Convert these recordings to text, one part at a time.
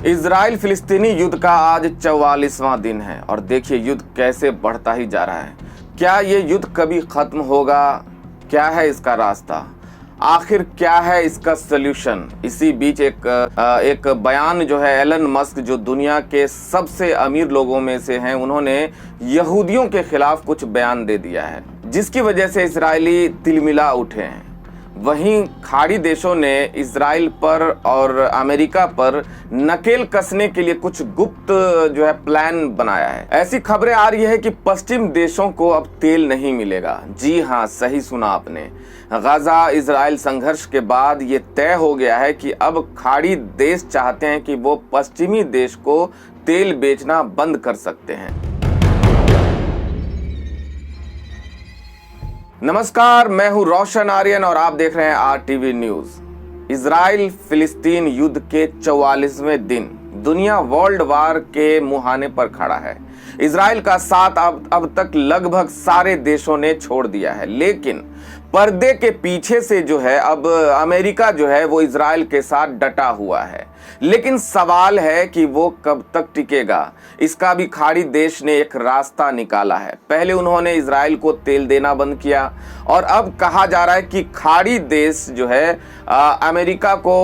Israel फिलिस्तीनी युद्ध का आज 44वां दिन है और देखिए युद्ध कैसे बढ़ता ही जा रहा है। क्या ये युद्ध कभी खत्म होगा? क्या है इसका रास्ता? आखिर क्या है इसका सल्यूशन? इसी बीच एक बयान जो है एलन मस्क, जो दुनिया के सबसे अमीर लोगों में से हैं, उन्होंने यहूदियों के खिलाफ कुछ बयान दे दिया है, जिसकी वजह से इजरायली तिलमिला उठे हैं। वहीं खाड़ी देशों ने इजराइल पर और अमेरिका पर नकेल कसने के लिए कुछ गुप्त जो है प्लान बनाया है। ऐसी खबरें आ रही है कि पश्चिम देशों को अब तेल नहीं मिलेगा। जी हाँ, सही सुना आपने। गाजा इजराइल संघर्ष के बाद ये तय हो गया है कि अब खाड़ी देश चाहते हैं कि वो पश्चिमी देश को तेल बेचना बंद कर सकते हैं। नमस्कार, मैं हूं रोशन आर्यन और आप देख रहे हैं RTV न्यूज। इजराइल फिलिस्तीन युद्ध के 44वें दिन दुनिया वर्ल्ड वार के मुहाने पर खड़ा है। इजराइल का साथ अब तक लगभग सारे देशों ने छोड़ दिया है, लेकिन पर्दे के पीछे से जो है अब अमेरिका जो है वो इजराइल के साथ डटा हुआ है। लेकिन सवाल है कि वो कब तक टिकेगा। इसका भी खाड़ी देश ने एक रास्ता निकाला है। पहले उन्होंने इजराइल को तेल देना बंद किया और अब कहा जा रहा है कि खाड़ी देश जो है अमेरिका को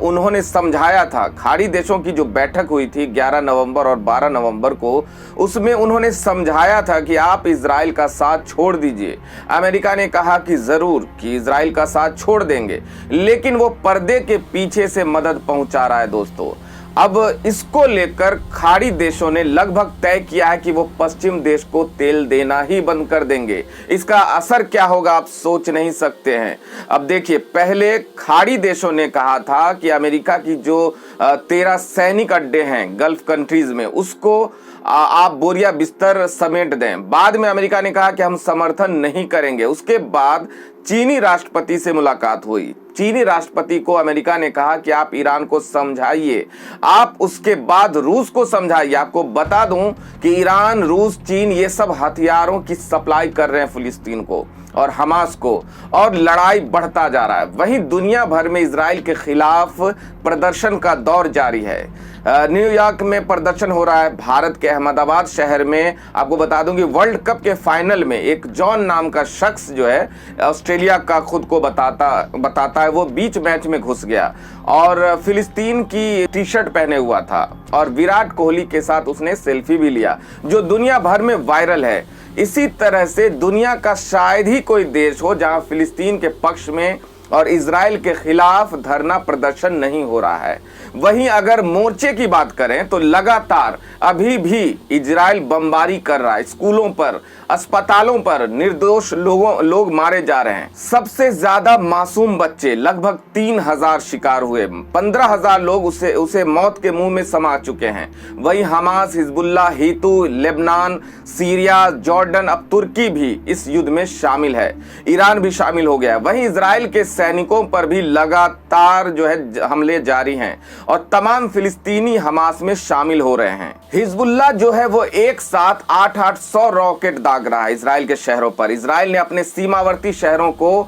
उन्होंने समझाया था। खाड़ी देशों की जो बैठक हुई थी 11 नवंबर और 12 नवंबर को, उसमें उन्होंने समझाया था कि आप इजराइल का साथ छोड़ दीजिए। अमेरिका ने कहा कि जरूर कि इजराइल का साथ छोड़ देंगे, लेकिन वो पर्दे के पीछे से मदद पहुंचा रहा है। दोस्तों, अब इसको लेकर खाड़ी देशों ने लगभग तय किया है कि वो पश्चिम देश को तेल देना ही बंद कर देंगे। इसका असर क्या होगा आप सोच नहीं सकते हैं। अब देखिए, पहले खाड़ी देशों ने कहा था कि अमेरिका की जो 13 सैनिक अड्डे हैं गल्फ कंट्रीज में, उसको आप बोरिया बिस्तर समेट दें। बाद में अमेरिका ने कहा कि हम समर्थन नहीं करेंगे। उसके बाद चीनी राष्ट्रपति से मुलाकात हुई। चीनी राष्ट्रपति को अमेरिका ने कहा कि आप ईरान को समझाइए, आप उसके बाद रूस को समझाइए। आपको बता दूं कि ईरान, रूस, चीन ये सब हथियारों की सप्लाई कर रहे हैं फिलिस्तीन को और हमास को, और लड़ाई बढ़ता जा रहा है। वहीं दुनिया भर में इजराइल के खिलाफ प्रदर्शन का दौर जारी है। न्यूयॉर्क में प्रदर्शन हो रहा है। भारत के अहमदाबाद शहर में आपको बता दूं कि वर्ल्ड कप के फाइनल में एक जॉन नाम का शख्स जो है ऑस्ट्रेलिया का खुद को बताता है, वो बीच मैच में घुस गया और फिलिस्तीन की टी शर्ट पहने हुआ था और विराट कोहली के साथ उसने सेल्फी भी लिया, जो दुनिया भर में वायरल है। इसी तरह से दुनिया का शायद ही कोई देश हो जहां फिलिस्तीन के पक्ष में और इजराइल के खिलाफ धरना प्रदर्शन नहीं हो रहा है। वहीं अगर मोर्चे की बात करें तो लगातार अभी भी इजराइल बमबारी कर रहा है। स्कूलों पर, अस्पतालों पर निर्दोष लोग मारे जा रहे हैं। सबसे ज्यादा मासूम बच्चे, लगभग 3000 शिकार हुए। 15,000 लोग उसे मौत के मुंह में समा चुके हैं। वहीं हमास, हिजबुल्लाह, हीतू, लेबनान, सीरिया, जॉर्डन, अब तुर्की भी इस युद्ध में शामिल है। ईरान भी शामिल हो गया है। वहीं इजराइल के सैनिकों पर भी लगातार जो है हमले जारी हैं और तमाम फिलिस्तीनी हमास में शामिल हो रहे हैं। हिजबुल्लाह जो है वो एक साथ 800 रॉकेट दाग रहा है इजराइल के शहरों पर। इजराइल ने अपने सीमावर्ती शहरों को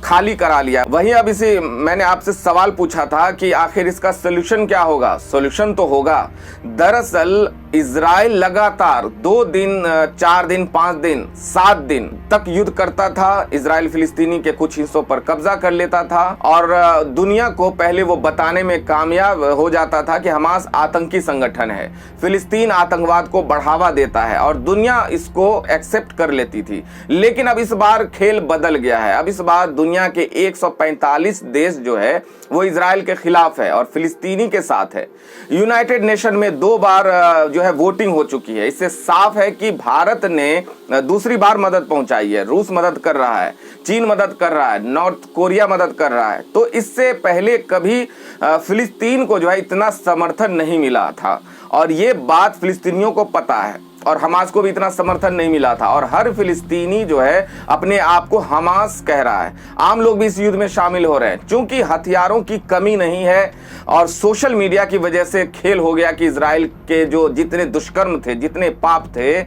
खाली करा लिया। वहीं अब मैंने आपसे सवाल पूछा था कि आखिर इसका सोल्यूशन क्या होगा। सोल्यूशन तो होगा। दरअसल इजराइल लगातार 2 दिन, 4 दिन, 5 दिन, 7 दिन तक युद्ध करता था। इजराइल फिलिस्तीनी के कुछ हिस्सों पर कब्जा कर लेता था और दुनिया को पहले वो बताने में कामयाब हो जाता था कि हमास आतंकी संगठन है, फिलिस्तीन आतंकवाद को बढ़ावा देता है, और दुनिया इसको एक्सेप्ट कर लेती थी। लेकिन अब इस बार खेल बदल गया है। अब इस बार दुनिया के 145 देश जो है वो इजराइल के खिलाफ है और फिलिस्तीनी के साथ है। यूनाइटेड नेशन में 2 बार जो है वोटिंग हो चुकी है। इससे साफ है कि भारत ने दूसरी बार मदद पहुंचाई है। रूस मदद कर रहा है, चीन मदद कर रहा है, नॉर्थ कोरिया मदद कर रहा है। तो इससे पहले कभी फिलिस्तीन को जो है इतना समर्थन नहीं मिला था और ये बात फिलिस्तीनियों को पता है। और हमास को भी इतना समर्थन नहीं मिला था। और हर फिलिस्तीनी जो है अपने आप को हमास कह रहा है। आम लोग भी इस युद्ध में शामिल हो रहे हैं, क्योंकि हथियारों की कमी नहीं है और सोशल मीडिया की वजह से खेल हो गया कि इजराइल के जो जितने दुष्कर्म थे, जितने पाप थे,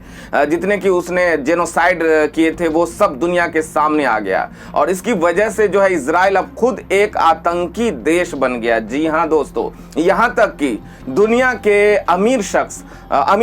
जितने कि उसने जेनोसाइड किए थे, वो सब दुनिया के सामने आ गया। और इसकी वजह से जो है इजराइल अब खुद एक आतंकी देश बन गया। जी हाँ दोस्तों, यहाँ तक कि दुनिया के अमीर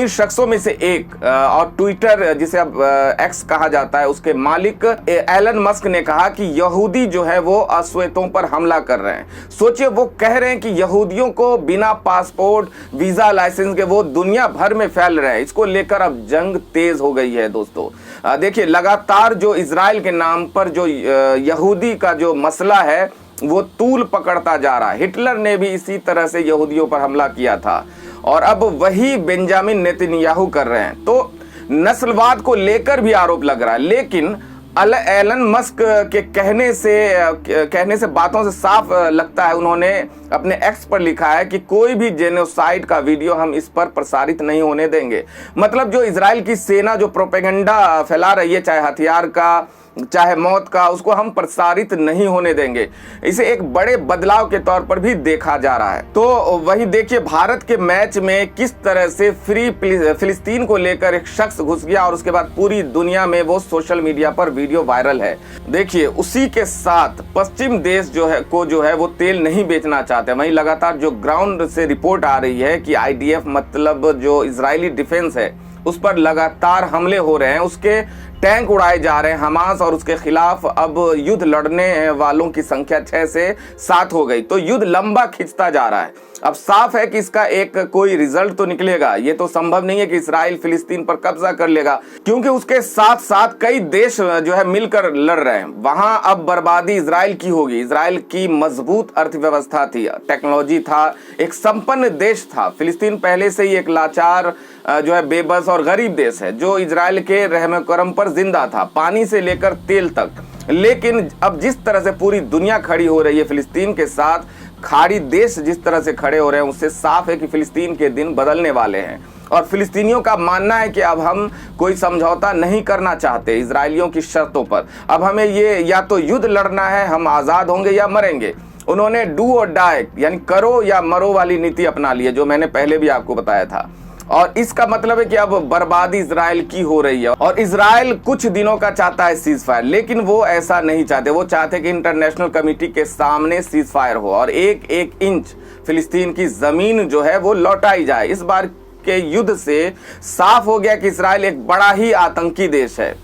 शख्सों में से एक और ट्विटर जिसे अब एक्स कहा जाता है, उसके मालिक एलन मस्क ने कहा कि यहूदी जो है वो अश्वेतों पर हमला कर रहे हैं। सोचिए, वो कह रहे हैं कि यहूदियों को बिना पासपोर्ट, वीजा, लाइसेंस के वो दुनिया भर में फैल रहे हैं। इसको लेकर अब जंग तेज हो गई है दोस्तों। देखिए, लगातार जो इजराइल के नाम पर जो यहूदी का जो मसला है वो तूल पकड़ता जा रहा है। हिटलर ने भी इसी तरह से यहूदियों पर हमला किया था और अब वही बेंजामिन नेतन्याहू कर रहे हैं। तो नस्लवाद को लेकर भी आरोप लग रहा है, लेकिन एलन मस्क के कहने से बातों से साफ लगता है। उन्होंने अपने एक्स पर लिखा है कि कोई भी जेनोसाइड का वीडियो हम इस पर प्रसारित नहीं होने देंगे। मतलब जो इजराइल की सेना जो प्रोपेगेंडा फैला रही है, चाहे हथियार का, चाहे मौत का, उसको हम प्रसारित नहीं होने देंगे। इसे एक बड़े बदलाव के तौर पर भी देखा जा रहा है। तो वही देखिए, भारत के मैच में किस तरह से फ्री फिलिस्तीन को लेकर एक शख्स घुस गया और उसके बाद पूरी दुनिया में वो सोशल मीडिया पर वीडियो वायरल है। देखिए, उसी के साथ पश्चिम देश जो है वो तेल नहीं बेचना चाहते। वहीं लगातार जो ग्राउंड से रिपोर्ट आ रही है कि IDF मतलब जो इजरायली डिफेंस है उस पर लगातार हमले हो रहे हैं, उसके टैंक उड़ाए जा रहे हैं। हमास और उसके खिलाफ अब युद्ध लड़ने वालों की संख्या 6 से 7 हो गई। तो युद्ध लंबा खिंचता जा रहा है। अब साफ है कि इसका एक कोई रिजल्ट तो निकलेगा। ये तो संभव नहीं है कि इजराइल फिलिस्तीन पर कब्जा कर लेगा, क्योंकि उसके साथ साथ कई देश जो है मिलकर लड़ रहे हैं। वहां अब बर्बादी इजराइल की होगी। इजराइल की मजबूत अर्थव्यवस्था थी, टेक्नोलॉजी था, एक संपन्न देश था। फिलिस्तीन पहले से ही एक लाचार जो है बेबस और गरीब देश है, जो इजराइल के रहम करम पर जिंदा था, पानी से लेकर तेल तक। लेकिन अब जिस तरह से पूरी दुनिया खड़ी हो रही है फिलिस्तीन के साथ, खाड़ी देश जिस तरह से खड़े हो रहे हैं, उससे साफ है कि फिलिस्तीन के दिन बदलने वाले हैं। और फिलिस्तीनियों का मानना है कि अब हम कोई समझौता नहीं करना चाहते इजरायलियों की शर्तों पर। अब हमें ये या तो युद्ध लड़ना है, हम आज़ाद होंगे या मरेंगे। उन्होंने डू और डाई यानी करो या मरो वाली नीति अपना ली है, जो मैंने पहले भी आपको बताया था। और इसका मतलब है कि अब बर्बादी इजराइल की हो रही है। और इजराइल कुछ दिनों का चाहता है सीज फायर, लेकिन वो ऐसा नहीं चाहते। वो चाहते कि इंटरनेशनल कमेटी के सामने सीज फायर हो और एक एक इंच फिलिस्तीन की जमीन जो है वो लौटाई जाए। इस बार के युद्ध से साफ हो गया कि इजराइल एक बड़ा ही आतंकी देश है।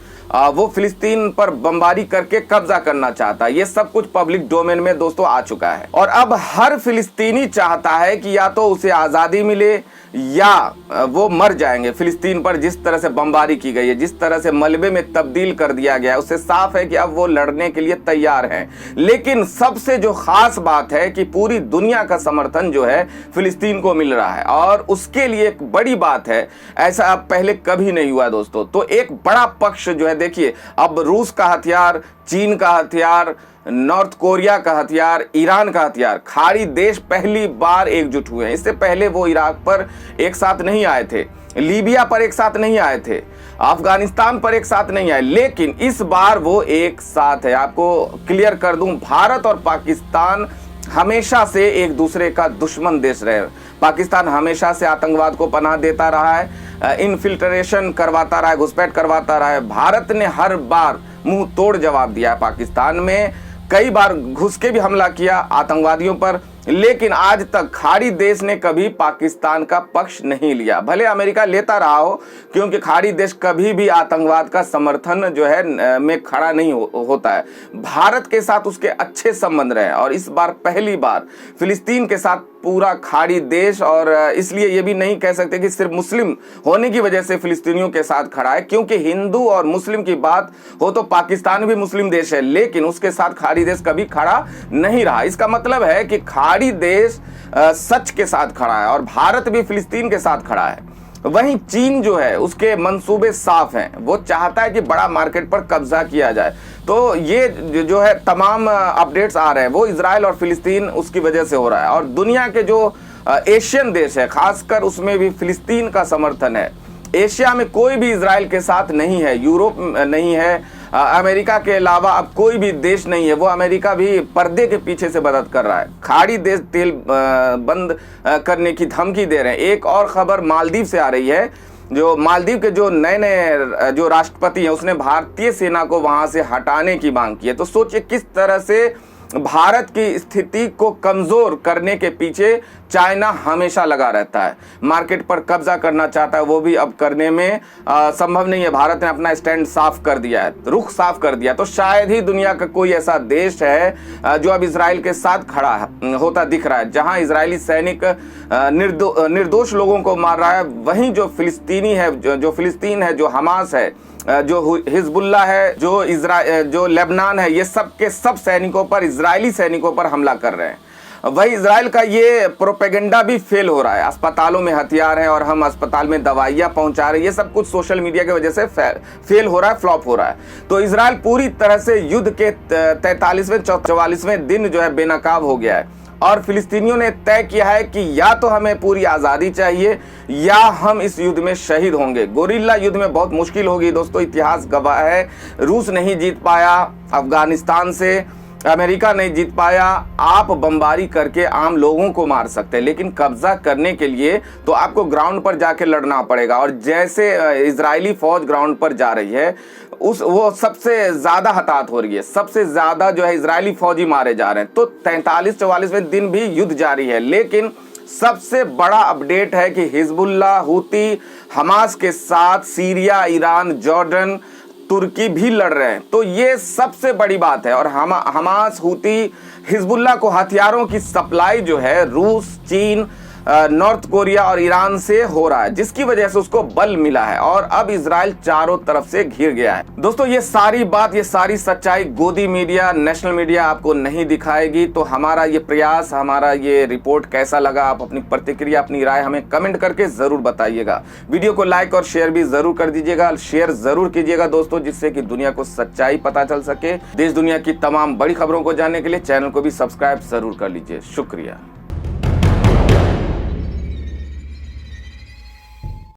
वो फिलिस्तीन पर बमबारी करके कब्जा करना चाहता है। ये सब कुछ पब्लिक डोमेन में दोस्तों आ चुका है। और अब हर फिलिस्तीनी चाहता है कि या तो उसे आज़ादी मिले या वो मर जाएंगे। फिलिस्तीन पर जिस तरह से बमबारी की गई है, जिस तरह से मलबे में तब्दील कर दिया गया है, उससे साफ है कि अब वो लड़ने के लिए तैयार हैं। लेकिन सबसे जो खास बात है कि पूरी दुनिया का समर्थन जो है फिलिस्तीन को मिल रहा है, और उसके लिए एक बड़ी बात है, ऐसा पहले कभी नहीं हुआ दोस्तों। तो एक बड़ा पक्ष जो है, देखिए, अब रूस का हथियार, चीन का हथियार, नॉर्थ कोरिया का हथियार, ईरान का हथियार, खाड़ी देश पहली बार एकजुट हुए हैं। इससे पहले वो इराक पर एक साथ नहीं आए थे, लीबिया पर एक साथ नहीं आए थे, अफगानिस्तान पर एक साथ नहीं आए, लेकिन इस बार वो एक साथ है। आपको क्लियर कर दूं, भारत और पाकिस्तान हमेशा से एक दूसरे का दुश्मन देश रहे। पाकिस्तान हमेशा से आतंकवाद को पनाह देता रहा है, इनफिल्ट्रेशन करवाता रहा है, घुसपैठ करवाता रहा है। भारत ने हर बार मुंह तोड़ जवाब दिया है। पाकिस्तान में कई बार घुस के भी हमला किया आतंकवादियों पर, लेकिन आज तक खाड़ी देश ने कभी पाकिस्तान का पक्ष नहीं लिया। भले अमेरिका लेता रहा हो, क्योंकि खाड़ी देश कभी भी आतंकवाद का समर्थन जो है में खड़ा नहीं होता है। भारत के साथ उसके अच्छे संबंध रहे, और इस बार पहली बार फिलिस्तीन के साथ पूरा खाड़ी देश, और इसलिए ये भी नहीं कह सकते कि सिर्फ मुस्लिम होने की वजह से फिलिस्तीनियों के साथ खड़ा है, क्योंकि हिंदू और मुस्लिम की बात हो तो पाकिस्तान भी मुस्लिम देश है, लेकिन उसके साथ खाड़ी देश कभी खड़ा नहीं रहा। इसका मतलब है कि खाड़ी देश सच के साथ खड़ा है, और भारत भी फिलिस्तीन के साथ खड़ा है। वहीं चीन जो है, उसके मंसूबे साफ हैं, वो चाहता है कि बड़ा मार्केट पर कब्जा किया जाए। तो ये जो है तमाम अपडेट्स आ रहे हैं, वो इजराइल और फिलिस्तीन उसकी वजह से हो रहा है। और दुनिया के जो एशियन देश है, खासकर उसमें भी फिलिस्तीन का समर्थन है। एशिया में कोई भी इजराइल के साथ नहीं है, यूरोप नहीं है, अमेरिका के अलावा अब कोई भी देश नहीं है। वो अमेरिका भी पर्दे के पीछे से मदद कर रहा है, खाड़ी देश तेल बंद करने की धमकी दे रहे हैं। एक और खबर मालदीव से आ रही है, जो मालदीव के जो नए जो राष्ट्रपति हैं उसने भारतीय सेना को वहां से हटाने की मांग की है। तो सोचिए किस तरह से भारत की स्थिति को कमजोर करने के पीछे चाइना हमेशा लगा रहता है, मार्केट पर कब्जा करना चाहता है, वो भी अब करने में संभव नहीं है। भारत ने अपना स्टैंड साफ कर दिया है, रुख साफ कर दिया। तो शायद ही दुनिया का कोई ऐसा देश है जो अब इजराइल के साथ खड़ा होता दिख रहा है। जहां इजरायली सैनिक निर्दोष लोगों को मार रहा है, वहीं जो फिलिस्तीनी है, जो फिलिस्तीन है, जो हमास है, जो हिजबुल्ला है, जो लेबनान है, ये सब के सब सैनिकों पर, इजरायली सैनिकों पर हमला कर रहे हैं। वही इजराइल का ये प्रोपेगेंडा भी फेल हो रहा है। अस्पतालों में हथियार हैं और हम अस्पताल में दवाइयां पहुंचा रहे हैं, ये सब कुछ सोशल मीडिया की वजह से फेल हो रहा है, फ्लॉप हो रहा है। तो इजराइल पूरी तरह से युद्ध के 43वें 44वें दिन जो है बेनकाब हो गया है और फिलिस्तीनियों ने तय किया है कि या तो हमें पूरी आज़ादी चाहिए या हम इस युद्ध में शहीद होंगे। गोरिल्ला युद्ध में बहुत मुश्किल होगी दोस्तों, इतिहास गवाह है। रूस नहीं जीत पाया अफगानिस्तान से, अमेरिका नहीं जीत पाया। आप बमबारी करके आम लोगों को मार सकते हैं, लेकिन कब्जा करने के लिए तो आपको ग्राउंड पर जाके लड़ना पड़ेगा। और जैसे इजरायली फौज ग्राउंड पर जा रही है, वो सबसे ज्यादा हताहत हो रही है, सबसे ज्यादा जो है इजरायली फौजी मारे जा रहे हैं। तो 43-44वें दिन भी युद्ध जारी है। लेकिन सबसे बड़ा अपडेट है कि हिजबुल्ला, हूती, हमास के साथ सीरिया, ईरान, जॉर्डन, तुर्की भी लड़ रहे हैं। तो ये सबसे बड़ी बात है। और हमास, हूती, हिजबुल्ला को हथियारों की सप्लाई जो है रूस, चीन, नॉर्थ कोरिया और ईरान से हो रहा है, जिसकी वजह से उसको बल मिला है और अब इजराइल चारों तरफ से घिर गया है। दोस्तों ये सारी बात, ये सारी सच्चाई गोदी मीडिया, नेशनल मीडिया आपको नहीं दिखाएगी। तो हमारा ये प्रयास, हमारा ये रिपोर्ट कैसा लगा, आप अपनी प्रतिक्रिया, अपनी राय हमें कमेंट करके जरूर बताइएगा। वीडियो को लाइक और शेयर भी जरूर कर दीजिएगा, शेयर जरूर कीजिएगा दोस्तों, जिससे कि दुनिया को सच्चाई पता चल सके। देश दुनिया की तमाम बड़ी खबरों को जानने के लिए चैनल को भी सब्सक्राइब जरूर कर लीजिए। शुक्रिया।